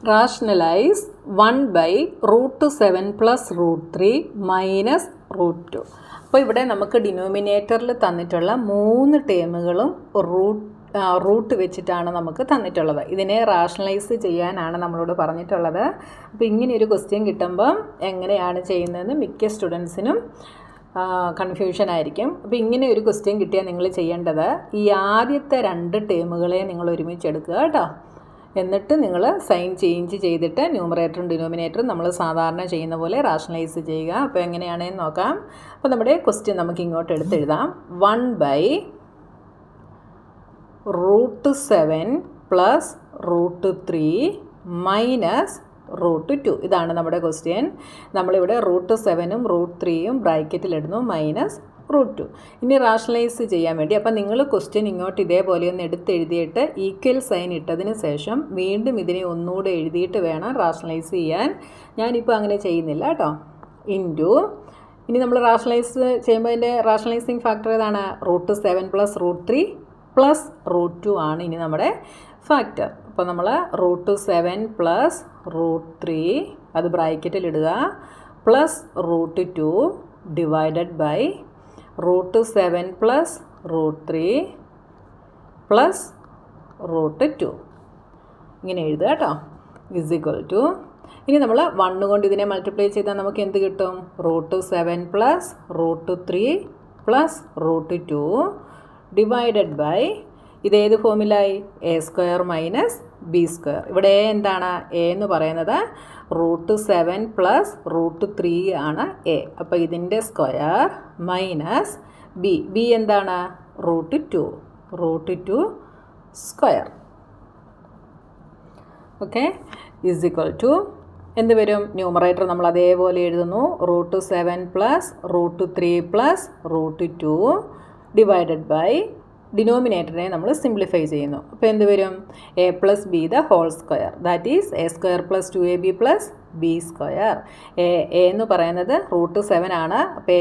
Rationalise 1/√7 + √3 minus √2. അപ്പോൾ ഇവിടെ നമുക്ക് ഡിനോമിനേറ്ററിൽ തന്നിട്ടുള്ള 3 ടേമുകളും റൂട്ട് വെച്ചിട്ടാണ് നമുക്ക് തന്നിട്ടുള്ളത്. ഇതിനെ റാഷണലൈസ് ചെയ്യാനാണ് നമ്മളോട് പറഞ്ഞിട്ടുള്ളത്. അപ്പോൾ ഇങ്ങനെയൊരു ക്വസ്റ്റ്യൻ കിട്ടുമ്പം എങ്ങനെയാണ് ചെയ്യുന്നതെന്ന് മിക്ക സ്റ്റുഡൻസിനും കൺഫ്യൂഷൻ ആയിരിക്കും. അപ്പോൾ ഇങ്ങനെ ഒരു ക്വസ്റ്റ്യൻ കിട്ടിയാൽ നിങ്ങൾ ചെയ്യേണ്ടത് ഈ ആദ്യത്തെ 2 ടേമുകളെ നിങ്ങൾ ഒരുമിച്ച് എടുക്കുക കേട്ടോ. എന്നിട്ട് നിങ്ങൾ സൈൻ ചേഞ്ച് ചെയ്തിട്ട് ന്യൂമറേറ്ററും ഡിനോമിനേറ്ററും നമ്മൾ സാധാരണ ചെയ്യുന്ന പോലെ റാഷണലൈസ് ചെയ്യുക. അപ്പോൾ എങ്ങനെയാണെന്ന് നോക്കാം. അപ്പോൾ നമ്മുടെ ക്വസ്റ്റ്യൻ നമുക്ക് ഇങ്ങോട്ട് എടുത്തെഴുതാം. 1/√7 + √3 മൈനസ് √2. ഇതാണ് നമ്മുടെ ക്വസ്റ്റ്യൻ. നമ്മളിവിടെ √7ഉം √3ഉം ബ്രാക്കറ്റിലിടുന്നു, മൈനസ് √2. ഇനി റാഷണലൈസ് ചെയ്യാൻ വേണ്ടി അപ്പോൾ നിങ്ങൾ ക്വസ്റ്റ്യൻ ഇങ്ങോട്ട് ഇതേപോലെ ഒന്ന് എടുത്തെഴുതിയിട്ട് ഈക്വൽ സൈൻ ഇട്ടതിന് ശേഷം വീണ്ടും ഇതിനെ ഒന്നുകൂടെ എഴുതിയിട്ട് വേണം റാഷണലൈസ് ചെയ്യാൻ. ഞാനിപ്പോൾ അങ്ങനെ ചെയ്യുന്നില്ല കേട്ടോ. ഇനി നമ്മൾ റാഷണലൈസ് ചെയ്യുമ്പോൾ അതിൻ്റെ റാഷണലൈസിങ് ഫാക്ടർ ഏതാണ്? √7 + √3 + √2 ആണ് ഇനി നമ്മുടെ ഫാക്ടർ. അപ്പോൾ നമ്മൾ √7 + √3 അത് ബ്രാക്കറ്റിലിടുക, പ്ലസ് √2 ഡിവൈഡഡ് ബൈ √7 + √3 + √2 ഇങ്ങനെ എഴുതുക കേട്ടോ. = ഇനി നമ്മൾ 1 കൊണ്ട് ഇതിനെ മൾട്ടിപ്ലൈ ചെയ്താൽ നമുക്ക് എന്ത് കിട്ടും? √7 + √3 + √2 ഡിവൈഡഡ് ബൈ ഇതേത് ഫോമിലായി? a² - b². ഇവിടെ എന്താണ്? a എന്ന് പറയുന്നത് √7 + √3 ആണ് a. അപ്പോൾ ഇതിൻ്റെ സ്ക്വയർ മൈനസ് b എന്താണ്? √2 സ്ക്വയർ. ഓക്കെ, = എന്ത് വരും? ന്യൂമറേറ്റർ നമ്മൾ അതേപോലെ എഴുതുന്നു. √7 + √3 + √2 ഡിവൈഡഡ് ബൈ ഡിനോമിനേറ്ററിനെ നമ്മൾ സിംപ്ലിഫൈ ചെയ്യുന്നു. അപ്പോൾ എന്ത് വരും? a + b ² that is a² + 2ab + b². a എന്ന് പറയുന്നത് √7 ആണ്. അപ്പോൾ a²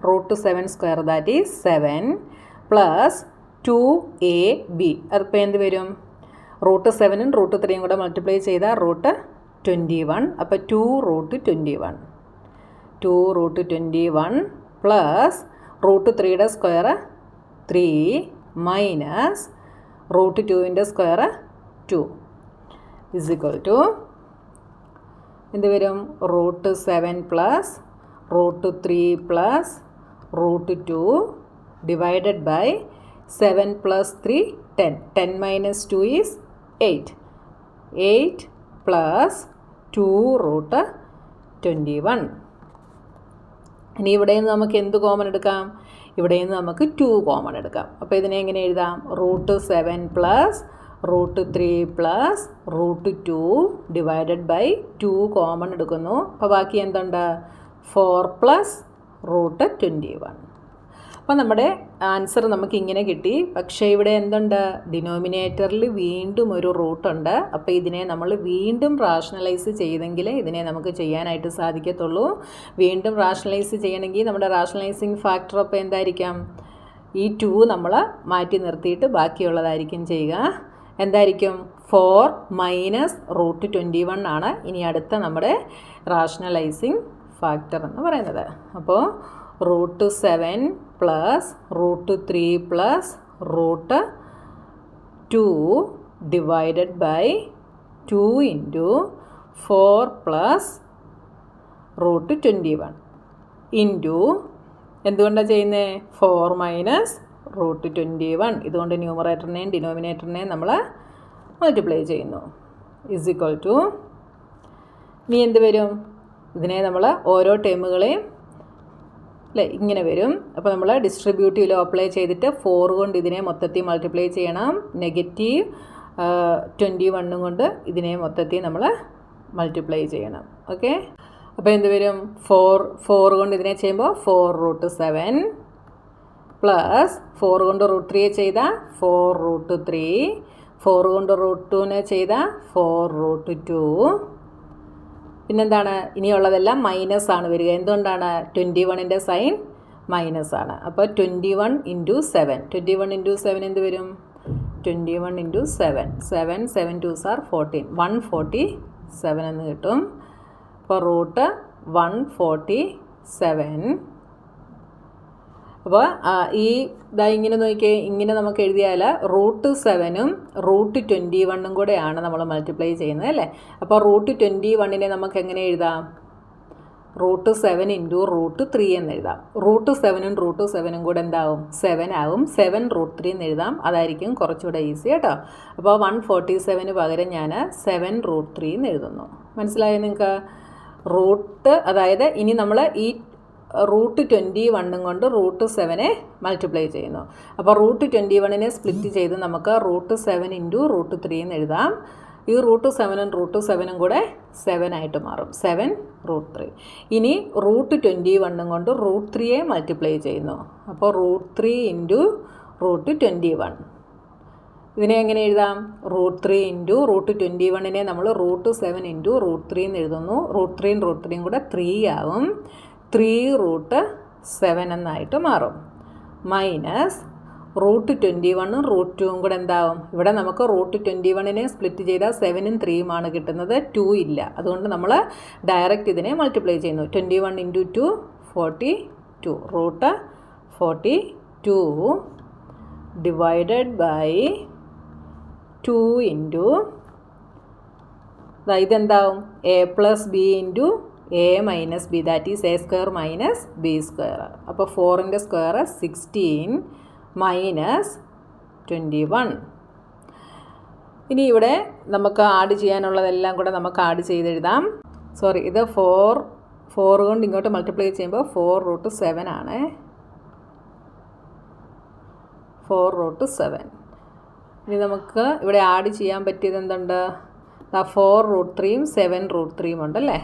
√7² ദാറ്റ് ഈസ് 7 + 2ab. അതിപ്പോൾ എന്ത് വരും? √7ഉം √3ഉം കൂടെ മൾട്ടിപ്ലൈ ചെയ്താൽ √21. അപ്പോൾ 2√21 പ്ലസ് √3യുടെ സ്ക്വയർ 3 മൈനസ് √2ൻ്റെ സ്ക്വയർ 2 = എന്ത് വരും? √7 + √3 + √2 ഡിവൈഡഡ് ബൈ 7 + 3 10. 10 - 2 is 8. 8 + 2√21. ഇനി ഇവിടെ നിന്ന് നമുക്ക് എന്ത് കോമൺ എടുക്കാം? ഇവിടെ നിന്ന് നമുക്ക് 2 കോമൺ എടുക്കാം. അപ്പോൾ ഇതിനെ എങ്ങനെ എഴുതാം? √7 + √3 + √2 ഡിവൈഡഡ് ബൈ 2 കോമൺ എടുക്കുന്നു. അപ്പോൾ ബാക്കി എന്തുണ്ട്? 4 + √21. അപ്പോൾ നമ്മുടെ ആൻസർ നമുക്കിങ്ങനെ കിട്ടി. പക്ഷേ ഇവിടെ എന്തുണ്ട്? ഡിനോമിനേറ്ററിൽ വീണ്ടും ഒരു റൂട്ടുണ്ട്. അപ്പോൾ ഇതിനെ നമ്മൾ വീണ്ടും റാഷണലൈസ് ചെയ്തെങ്കിൽ ഇതിനെ നമുക്ക് ചെയ്യാനായിട്ട് സാധിക്കത്തുള്ളൂ. വീണ്ടും റാഷണലൈസ് ചെയ്യണമെങ്കിൽ നമ്മുടെ റാഷണലൈസിങ് ഫാക്ടർ അപ്പോൾ എന്തായിരിക്കാം? ഈ 2 നമ്മൾ മാറ്റി നിർത്തിയിട്ട് ബാക്കിയുള്ളതായിരിക്കും ചെയ്യുക. എന്തായിരിക്കും? 4 മൈനസ് √21 ആണ് ഇനി അടുത്ത നമ്മുടെ റാഷണലൈസിങ് ഫാക്ടർ എന്ന് പറയുന്നത്. അപ്പോൾ √7 + √3 + √2 ഡിവൈഡഡ് ബൈ 2 × 4 + √21 ഇൻറ്റു എന്തുകൊണ്ടാണ് ചെയ്യുന്നത്? 4 മൈനസ് √21. ഇതുകൊണ്ട് ന്യൂമറേറ്ററിനെയും ഡിനോമിനേറ്ററിനെയും നമ്മൾ മൾട്ടിപ്ലൈ ചെയ്യുന്നു. = ഇനി എന്ത് വരും? ഇതിനെ നമ്മൾ ഓരോ ടേമുകളെയും ഇങ്ങനെ വരും. അപ്പോൾ നമ്മൾ ഡിസ്ട്രിബ്യൂട്ടീവ് ലോ അപ്ലൈ ചെയ്തിട്ട് 4 കൊണ്ട് ഇതിനെ മൊത്തത്തിൽ മൾട്ടിപ്ലൈ ചെയ്യണം. -21 കൊണ്ട് ഇതിനെ മൊത്തത്തിൽ നമ്മൾ മൾട്ടിപ്ലൈ ചെയ്യണം. ഓക്കെ, അപ്പോൾ എന്ത് വരും? 4 കൊണ്ട് ഇതിനെ ചെയ്യുമ്പോൾ 4√7 പ്ലസ് 4 കൊണ്ട് √3 ചെയ്താൽ 4√3, 4 കൊണ്ട് √2 ചെയ്താൽ 4√2. പിന്നെന്താണ്? ഇനിയുള്ളതെല്ലാം മൈനസ് ആണ് വരിക. എന്തുകൊണ്ടാണ്? 21ൻ്റെ സൈൻ മൈനസ് ആണ്. അപ്പോൾ 21 × 7 എന്ത് വരും? 21 ഇൻറ്റു 7 7 2s are 14 147 എന്ന് കിട്ടും. അപ്പോൾ റൂട്ട് 147. അപ്പോൾ ഈ ഇങ്ങനെ നോക്കിയേ, ഇങ്ങനെ നമുക്ക് എഴുതിയാൽ റൂട്ട് 7ഉം റൂട്ട് 21ഉം കൂടെയാണ് നമ്മൾ മൾട്ടിപ്ലൈ ചെയ്യുന്നത് അല്ലേ. അപ്പോൾ റൂട്ട് 21നെ നമുക്ക് എങ്ങനെ എഴുതാം? റൂട്ട് 7 ഇൻറ്റു റൂട്ട് 3 എന്ന് എഴുതാം. റൂട്ട് 7ഉം റൂട്ട് 7ഉം കൂടെ എന്താവും? 7 ആവും. 7 റൂട്ട് 3 എന്ന് എഴുതാം. അതായിരിക്കും കുറച്ചുകൂടെ ഈസി കേട്ടോ. അപ്പോൾ 147 പകരം ഞാൻ 7 റൂട്ട് 3 എന്ന് എഴുതുന്നു. മനസ്സിലായോ നിങ്ങൾക്ക്? റൂട്ട്, അതായത് ഇനി നമ്മൾ ഈ റൂട്ട് 21 കൊണ്ട് റൂട്ട് 7 മൾട്ടിപ്ലൈ ചെയ്യുന്നു. അപ്പോൾ റൂട്ട് 21നെ സ്പ്ലിറ്റ് ചെയ്ത് നമുക്ക് റൂട്ട് 7 ഇൻറ്റു റൂട്ട് 3 എന്ന് എഴുതാം. ഈ റൂട്ട് 7ഉം റൂട്ട് 7ഉം കൂടെ 7 ആയിട്ട് മാറും. 7 റൂട്ട് 3. ഇനി റൂട്ട് 21 കൊണ്ട് റൂട്ട് 3യെ മൾട്ടിപ്ലൈ ചെയ്യുന്നു. അപ്പോൾ റൂട്ട് 3 ഇൻറ്റു റൂട്ട് 21. ഇതിനെ എങ്ങനെ എഴുതാം? റൂട്ട് 3 ഇൻറ്റു റൂട്ട് 21നെ നമ്മൾ റൂട്ട് 7 ഇൻറ്റു റൂട്ട് 3 എന്ന് എഴുതുന്നു. റൂട്ട് 3യും റൂട്ട് 3യും കൂടെ 3 ആവും. 3 റൂട്ട് 7 എന്നായിട്ട് മാറും. മൈനസ് റൂട്ട് 21ഉം റൂട്ട് 2ഉം കൂടെ എന്താവും? ഇവിടെ നമുക്ക് റൂട്ട് 21നെ സ്പ്ലിറ്റ് ചെയ്താൽ 7ഉം 3യുമാണ് കിട്ടുന്നത്. 2 ഇല്ല. അതുകൊണ്ട് നമ്മൾ ഡയറക്റ്റ് ഇതിനെ മൾട്ടിപ്ലൈ ചെയ്യുന്നു. 21 into 2 42. Root 42 divided by 2 into ഇതെന്താവും? A plus b into a minus b, that is a square minus b square. അപ്പോൾ 4ൻ്റെ സ്ക്വയർ 16 മൈനസ് 21. ഇനി ഇവിടെ നമുക്ക് ആഡ് ചെയ്യാനുള്ളതെല്ലാം കൂടെ നമുക്ക് ആഡ് ചെയ്തെഴുതാം. സോറി, ഇത് 4 കൊണ്ട് ഇങ്ങോട്ട് മൾട്ടിപ്ലൈ ചെയ്യുമ്പോൾ 4 റൂട്ട് 7 ആണ്. 4 റൂട്ട് 7. ഇനി നമുക്ക് ഇവിടെ ആഡ് ചെയ്യാൻ പറ്റിയത് എന്തുണ്ട്? 4 റൂട്ട് 3യും 7 റൂട്ട് 3യും ഉണ്ടല്ലേ.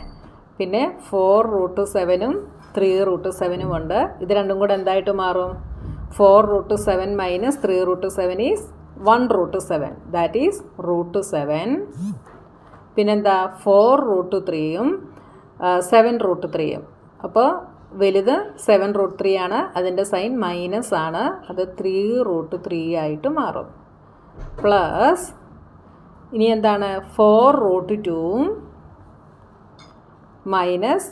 പിന്നെ 4 റൂട്ട് 7ഉം 3 റൂട്ട് 7ഉം ഉണ്ട്. ഇത് രണ്ടും കൂടെ എന്തായിട്ട് മാറും? 4 root 7 minus 3 root 7 is 1 root 7, that is root 7. പിന്നെന്താ? 4 റൂട്ട് 3യും 7 റൂട്ട് 3യും. അപ്പോൾ വലുത് 7 റൂട്ട് 3 ആണ്. അതിൻ്റെ സൈൻ മൈനസ് ആണ്. അത് 3 റൂട്ട് 3 ആയിട്ട് മാറും. പ്ലസ് ഇനി എന്താണ്? 4 റൂട്ട് 2ഉം minus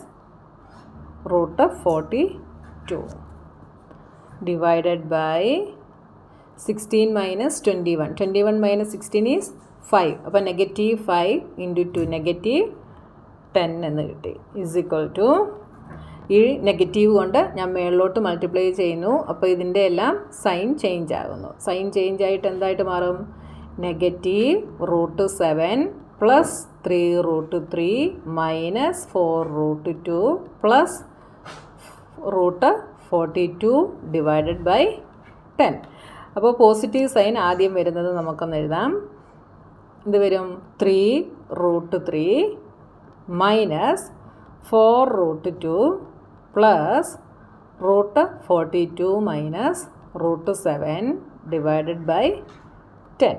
root 42 divided by 16 minus 21. 21 minus 16 is 5. അപ്പോൾ നെഗറ്റീവ് 5 ഇൻറ്റു 2 നെഗറ്റീവ് 10 എന്ന് കിട്ടി. ഈസ് ഈക്വൽ ടു, ഈ നെഗറ്റീവ് കൊണ്ട് ഞാൻ മേളിലോട്ട് മൾട്ടിപ്ലൈ ചെയ്യുന്നു. അപ്പോൾ ഇതിൻ്റെ എല്ലാം സൈൻ ചേഞ്ച് ആകുന്നു. സൈൻ ചേഞ്ച് ആയിട്ട് എന്തായിട്ട് മാറും? Negative root 7 plus 3 root 3 minus 4 root 2 plus root 42 divided by 10. അപ്പോൾ പോസിറ്റീവ് സൈൻ ആദ്യം വരുന്നത് നമുക്കൊന്ന് എഴുതാം. ഇത് വരും 3 root 3 minus 4 root 2 plus root 42 minus root 7 divided by 10.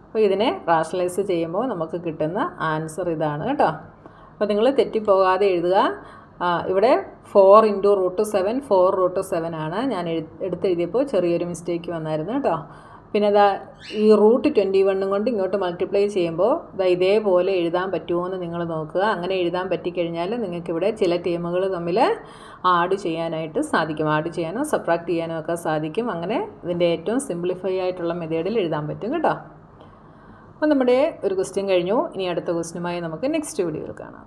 അപ്പോൾ ഇതിനെ റാഷണലൈസ് ചെയ്യുമ്പോൾ നമുക്ക് കിട്ടുന്ന ആൻസർ ഇതാണ് കേട്ടോ. അപ്പോൾ നിങ്ങൾ തെറ്റിപ്പോകാതെ എഴുതുക. ഇവിടെ 4 ഇൻറ്റു റൂട്ട് 7 4 റൂട്ട് 7 ആണ്. ഞാൻ എടുത്തെഴുതിയപ്പോൾ ചെറിയൊരു മിസ്റ്റേക്ക് വന്നായിരുന്നു കേട്ടോ. പിന്നെ ഈ റൂട്ട് 21 കൊണ്ട് ഇങ്ങോട്ട് മൾട്ടിപ്ലൈ ചെയ്യുമ്പോൾ ഇതേപോലെ എഴുതാൻ പറ്റുമോ എന്ന് നിങ്ങൾ നോക്കുക. അങ്ങനെ എഴുതാൻ പറ്റിക്കഴിഞ്ഞാൽ നിങ്ങൾക്കിവിടെ ചില ടീമുകൾ തമ്മിൽ ആഡ് ചെയ്യാനായിട്ട് സാധിക്കും. ആഡ് ചെയ്യാനോ സബ്ട്രാക്ട് ചെയ്യാനോ ഒക്കെ സാധിക്കും. അങ്ങനെ ഇതിൻ്റെ ഏറ്റവും സിംപ്ലിഫൈ ആയിട്ടുള്ള മെത്തേഡിൽ എഴുതാൻ പറ്റും കേട്ടോ. അപ്പോൾ നമ്മുടെ ഒരു ക്വസ്റ്റ്യൻ കഴിഞ്ഞു. ഇനി അടുത്ത ക്വസ്റ്റ്യനുമായി നമുക്ക് നെക്സ്റ്റ് വീഡിയോയിൽ കാണാം.